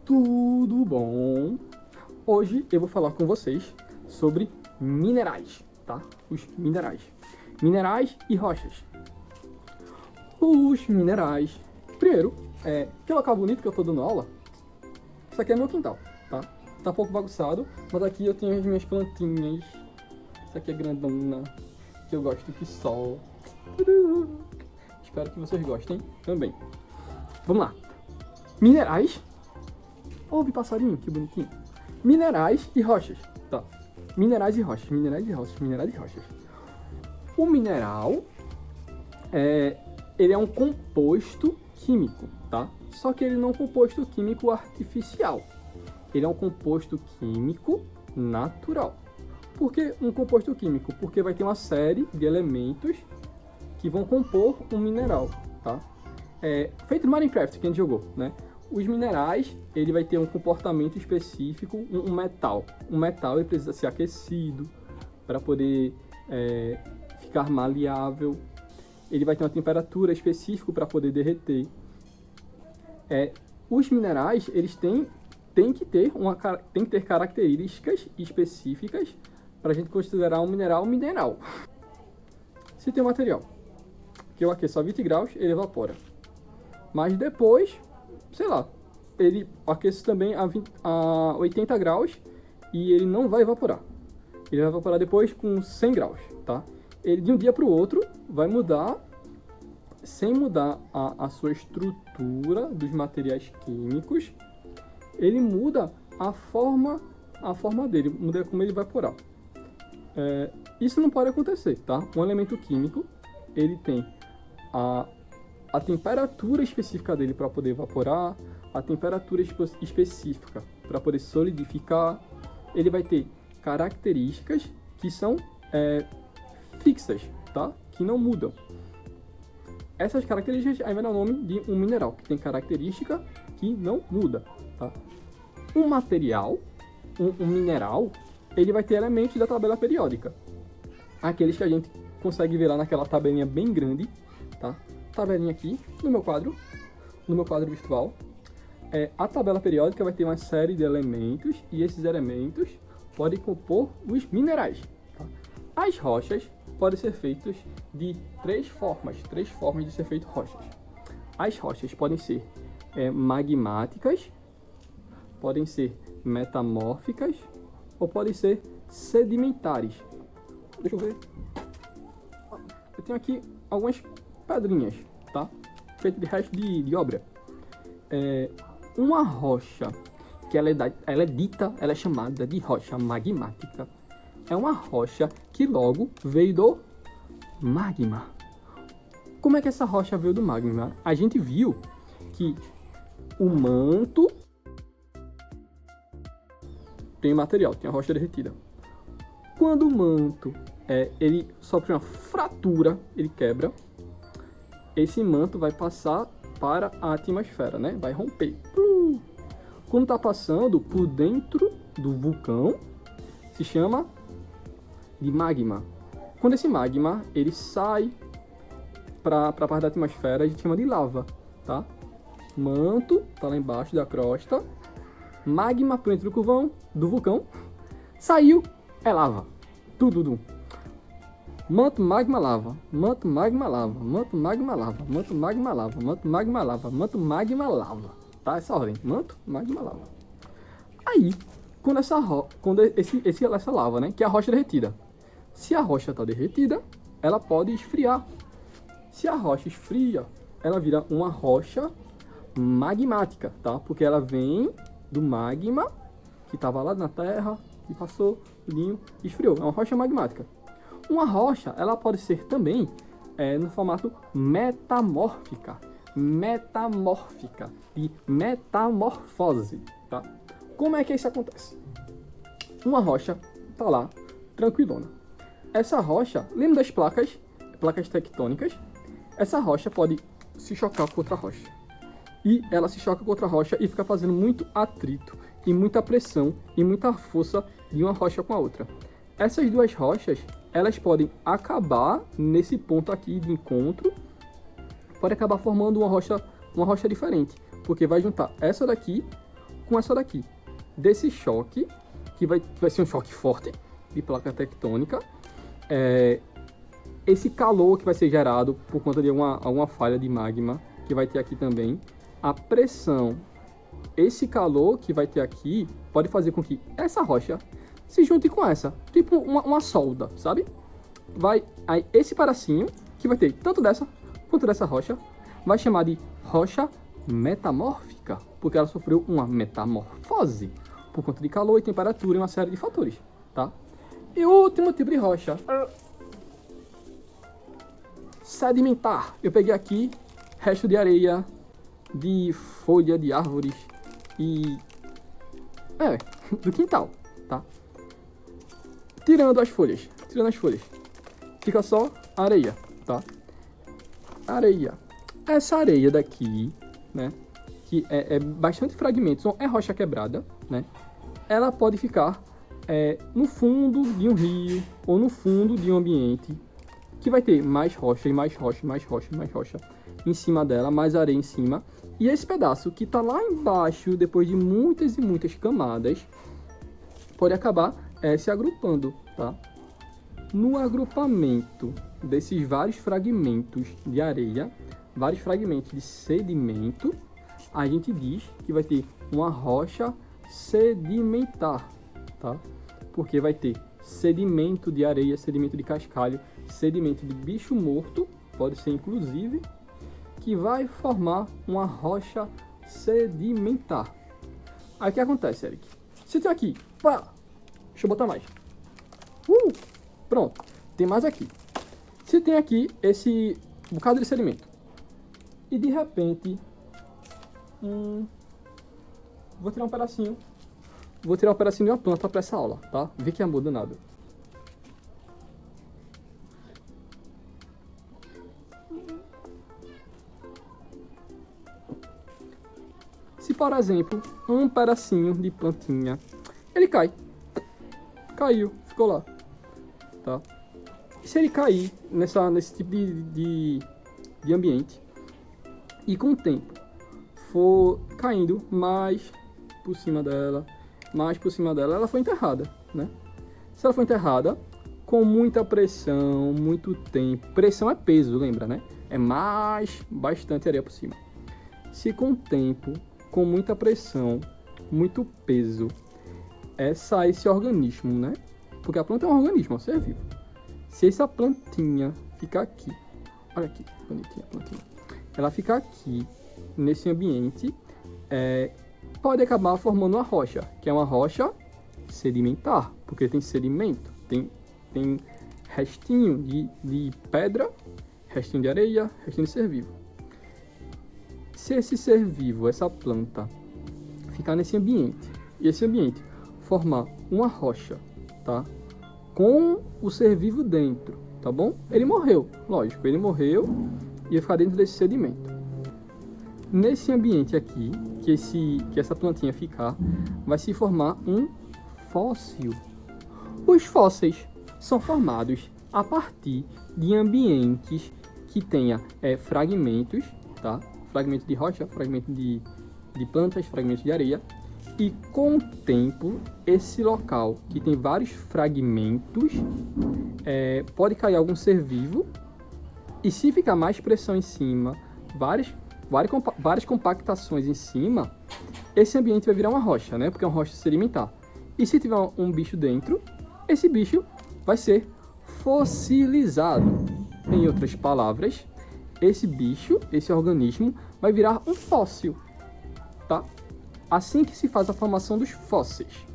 tudo bom? Hoje eu vou falar com vocês sobre minerais, tá? Os minerais. Minerais e rochas. Os minerais. Primeiro, que local bonito que eu tô dando aula. Isso aqui é meu quintal, tá? Tá um pouco bagunçado, mas aqui eu tenho as minhas plantinhas. Isso aqui é grandona, que eu gosto que sol. Espero que vocês gostem também. Vamos lá. Minerais. Ouve passarinho, que bonitinho. Minerais e rochas, tá? Minerais e rochas, minerais e rochas, minerais e rochas. O mineral ele é um composto químico, tá? Só que ele não é um composto químico artificial. Ele é um composto químico natural. Por que um composto químico? Porque vai ter uma série de elementos que vão compor um mineral, tá? Feito no Minecraft, que a gente jogou, né? Os minerais, ele vai ter um comportamento específico, um metal. Um metal ele precisa ser aquecido para poder ficar maleável. Ele vai ter uma temperatura específica para poder derreter. Os minerais, eles têm que ter características específicas para a gente considerar um mineral. Se tem um material que eu aqueço a 20 graus, ele evapora. Mas depois, sei lá, ele aquece também a 80 graus e ele não vai evaporar. Ele vai evaporar depois com 100 graus, tá? Ele de um dia para o outro vai mudar, sem mudar a sua estrutura dos materiais químicos. Ele muda a forma dele, muda como ele vai evaporar. Isso não pode acontecer, tá? Um elemento químico, ele tem a temperatura específica dele para poder evaporar, a temperatura específica para poder solidificar. Ele vai ter características que são fixas, tá? Que não mudam. Essas características aí vai dar o nome de um mineral, que tem característica que não muda, tá? Um material, um mineral, ele vai ter elementos da tabela periódica. Aqueles que a gente consegue ver lá naquela tabelinha bem grande, tá? Tabelinha aqui no meu quadro virtual. A tabela periódica vai ter uma série de elementos e esses elementos podem compor os minerais, tá? As rochas podem ser feitas de três formas de ser feitas rochas. As rochas podem ser magmáticas, podem ser metamórficas ou podem ser sedimentares. Deixa eu ver. Eu tenho aqui algumas pedrinhas, tá? Feito de resto de obra. Uma rocha que ela é chamada de rocha magmática. É uma rocha que logo veio do magma. Como é que essa rocha veio do magma? A gente viu que o manto tem material, tem a rocha derretida. Quando o manto ele sofre uma fratura, ele quebra, esse manto vai passar para a atmosfera, né? Vai romper. Quando está passando por dentro do vulcão, se chama de magma. Quando esse magma ele sai para a parte da atmosfera, a gente chama de lava, tá? Manto tá lá embaixo da crosta, magma por dentro do vulcão, saiu, é lava. Tudo. Manto, magma, lava. Manto, magma, lava. Manto, magma, lava. Manto, magma, lava. Manto, magma, lava. Manto, magma, lava. Tá? Essa ordem. Manto, magma, lava. Aí, quando essa lava, né? Que é a rocha derretida. Se a rocha tá derretida, ela pode esfriar. Se a rocha esfria, ela vira uma rocha magmática, tá? Porque ela vem do magma que tava lá na terra e passou, tudinho, esfriou. É uma rocha magmática. Uma rocha, ela pode ser também no formato metamórfica, de metamorfose, tá? Como é que isso acontece? Uma rocha tá lá, tranquilona. Essa rocha, lembra das placas tectônicas? Essa rocha pode se chocar com outra rocha. E ela se choca com outra rocha e fica fazendo muito atrito, e muita pressão, e muita força de uma rocha com a outra. Essas duas rochas, elas podem acabar nesse ponto aqui de encontro, pode acabar formando uma rocha diferente, porque vai juntar essa daqui com essa daqui. Desse choque, que vai ser um choque forte de placa tectônica, esse calor que vai ser gerado por conta de alguma falha de magma, que vai ter aqui também, a pressão, esse calor que vai ter aqui, pode fazer com que essa rocha se junte com essa, tipo uma solda, sabe? Aí esse pedacinho, que vai ter tanto dessa quanto dessa rocha, vai chamar de rocha metamórfica, porque ela sofreu uma metamorfose por conta de calor e temperatura e uma série de fatores, tá? E o último tipo de rocha, sedimentar. Eu peguei aqui resto de areia, de folha de árvores e do quintal, tá? Tirando as folhas, fica só areia, tá? Areia. Essa areia daqui, né, que é bastante fragmentos, é rocha quebrada, né? Ela pode ficar no fundo de um rio ou no fundo de um ambiente que vai ter mais rocha e mais rocha, mais rocha, mais rocha em cima dela, mais areia em cima. E esse pedaço que está lá embaixo, depois de muitas e muitas camadas, pode acabar se agrupando, tá? No agrupamento desses vários fragmentos de areia, vários fragmentos de sedimento, a gente diz que vai ter uma rocha sedimentar, tá? Porque vai ter sedimento de areia, sedimento de cascalho, sedimento de bicho morto, pode ser inclusive, que vai formar uma rocha sedimentar. Aí o que acontece, Eric? Se tem aqui, deixa eu botar mais. Pronto, tem mais aqui. Se tem aqui esse bocado de sedimento e de repente vou tirar um pedacinho de uma planta para essa aula, tá? Vê que amor danado. Se, por exemplo, um pedacinho de plantinha, ele caiu, ficou lá, tá? E se ele cair nesse tipo de ambiente e com o tempo for caindo mais por cima dela, ela foi enterrada, né? Se ela foi enterrada com muita pressão, muito tempo, pressão é peso, lembra, né? É mais bastante areia por cima. Se com o tempo, com muita pressão, muito peso, sai esse organismo, né? Porque a planta é um organismo, é um ser vivo. Se essa plantinha ficar aqui, olha aqui, bonitinha a plantinha, ela ficar aqui nesse ambiente, pode acabar formando uma rocha, que é uma rocha sedimentar, porque tem sedimento, tem restinho de pedra, restinho de areia, restinho de ser vivo. Se esse ser vivo, essa planta, ficar nesse ambiente, e esse ambiente formar uma rocha, tá? Com o ser vivo dentro, tá bom? Ele morreu, lógico, ele morreu e ia ficar dentro desse sedimento. Nesse ambiente aqui, que essa plantinha ficar, vai se formar um fóssil. Os fósseis são formados a partir de ambientes que tenha fragmentos, tá? Fragmentos de rocha, fragmentos de plantas, fragmentos de areia. E com o tempo, esse local que tem vários fragmentos, pode cair algum ser vivo. E se ficar mais pressão em cima, várias compactações em cima, esse ambiente vai virar uma rocha, né? Porque é uma rocha sedimentar. E se tiver um bicho dentro, esse bicho vai ser fossilizado. Em outras palavras, esse bicho, esse organismo, vai virar um fóssil, tá? Assim que se faz a formação dos fósseis.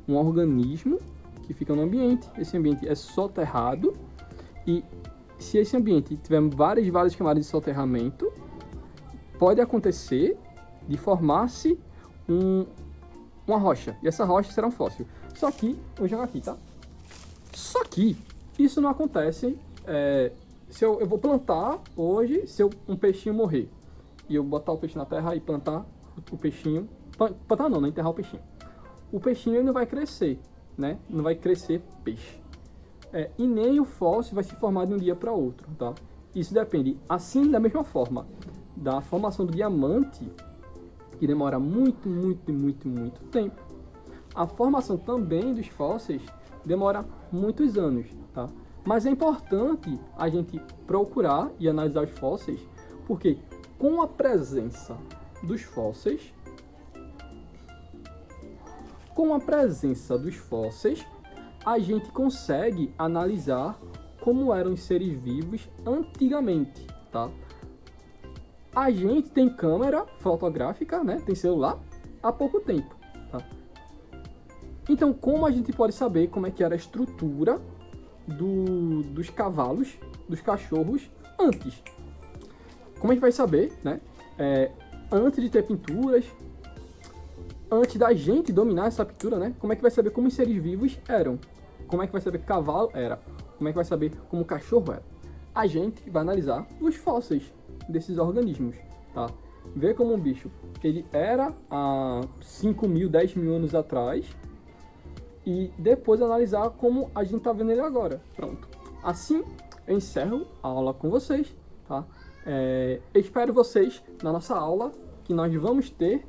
Um organismo que fica no ambiente, esse ambiente é soterrado, e se esse ambiente tiver várias camadas de soterramento, pode acontecer de formar-se uma rocha, e essa rocha será um fóssil. Só que, vou jogar aqui, tá? Só que isso não acontece se eu vou plantar hoje, se um peixinho morrer, e eu botar o peixe na terra e plantar o peixinho, plantar não, enterrar o peixinho. O peixinho ele não vai crescer, né? Não vai crescer peixe. E nem o fóssil vai se formar de um dia para outro, tá? Isso depende, assim, da mesma forma, da formação do diamante, que demora muito tempo. A formação também dos fósseis demora muitos anos, tá? Mas é importante a gente procurar e analisar os fósseis, porque com a presença dos fósseis, a gente consegue analisar como eram os seres vivos antigamente, tá? A gente tem câmera fotográfica, né? Tem celular há pouco tempo, tá? Então, como a gente pode saber como é que era a estrutura dos cavalos, dos cachorros antes? Como a gente vai saber, né? Antes de ter pinturas, antes da gente dominar essa pintura, né? Como é que vai saber como os seres vivos eram? Como é que vai saber que cavalo era? Como é que vai saber como o cachorro era? A gente vai analisar os fósseis desses organismos, tá? Ver como um bicho ele era há 5.000, 10.000 anos atrás e depois analisar como a gente tá vendo ele agora. Pronto. Assim, eu encerro a aula com vocês, tá? Eu espero vocês na nossa aula que nós vamos ter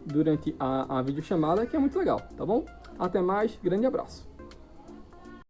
durante a videochamada, que é muito legal, tá bom? Até mais, grande abraço.